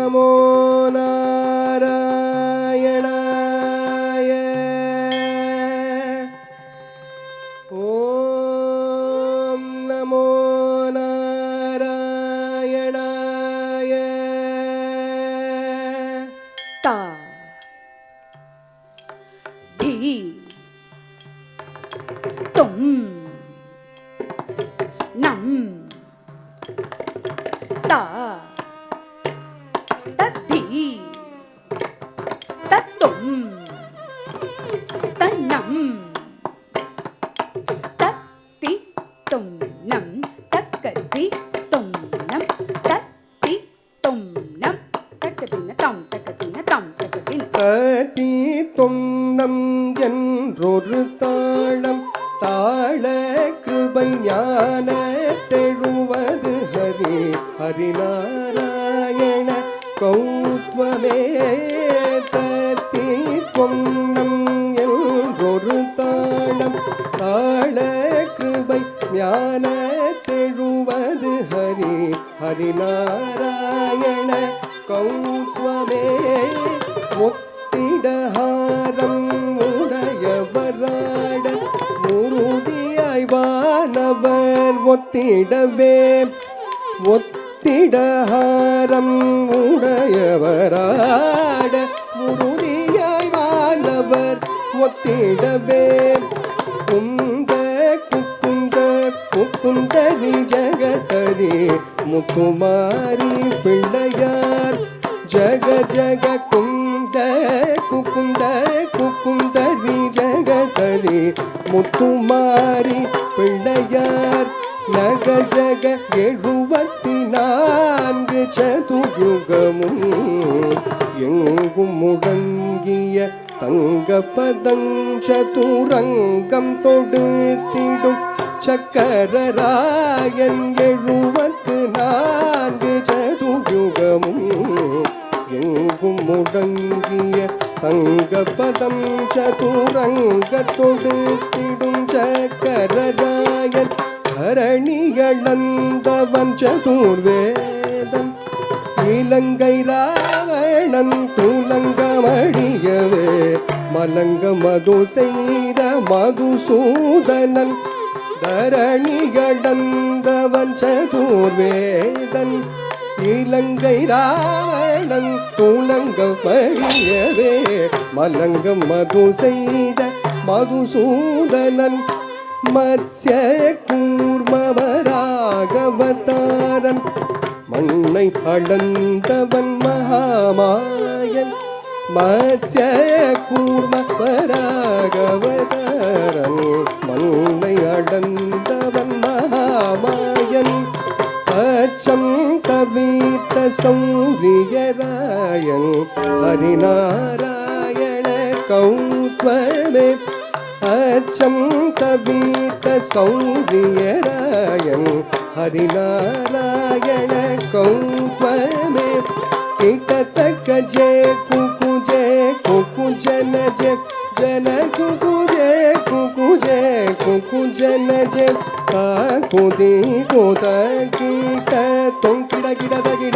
நமோ நாராயணாய. ஓம் நமோ நாராயணாய. தா தி தொம் நம் தா தத்தி தத்தும் தன்னம் தத்தி தொம் நம் தக்கதி தொம் நம் தத்தி தொம் நம் தக்கதின தம் தக்கதின தம் தக்கதின தட்டி தொன்னம் என்றொரு தாளம் தாள கிருபை ஞான தெழுவது ஹரி ஹரிநாராயண கௌத்வமே. தட்டி தொன்னம் என்றொரு தாளம் தாள கிருபை ஞான தெழுவது ஹரி ஹரிநாராயண கௌத்வமே. ஒத்திடஹாரம் உடையவராட முருதியாய் வானவர் ஒத்திடவே. ஒத்திடஹாரம் உடையவராட முருதியாய் வானவர் ஒத்திடவே. குந்த குக்குந்த குக்குந்தரி ஜகதரி முத்துமாரி பிள்ளையார் ஜக ஜக குந்த குக்குந்த குக்குந்தரி ஜகதரி முத்துமாரி பிள்ளையார் நக ஜக 74 சதுயுகமும் எங்கும் முடங்கிய தங்க பதஞ்சதுரங்கம் தொடுத்திடும் சக்கரராயன் 74 சதுயுகமும் எங்கும் முடங்கிய தங்க பதம் சதுரங்க தொடுத்திடும் சக்கரராயன் ஹரணிகளந்தவன் சதுர்வேதன் இலங்கை ராவணன் துலங்கமடியவே மலங்க மது செய்த மதுசூதனன் தரணிகளந்தவன் சதுர்வேதன் இலங்கை ராவணன் துலங்கமடியவே மலங்க மது செய்த மதுசூதனன் மத்ய கூர்மவராகவதாரன் மண்ணை அளந்தவன் மகாமாயன் மத்ய கூர்மவராகவதாரன் மண்ணை அளந்தவன் மகாமாயன் அச்சம் கவித்த சௌரியராயன் ஹரிநாராயண கௌத்வமே. அச்சம் கவித்த சௌரியராயன் ஹரிநாராயண கௌத்வமே. கிட்டத்தக்க ஜே குகு ஜன ஜே ஜன குகு ஜன ஜே காகுதி கோத கீட்ட தொங்கிட கிடத கிட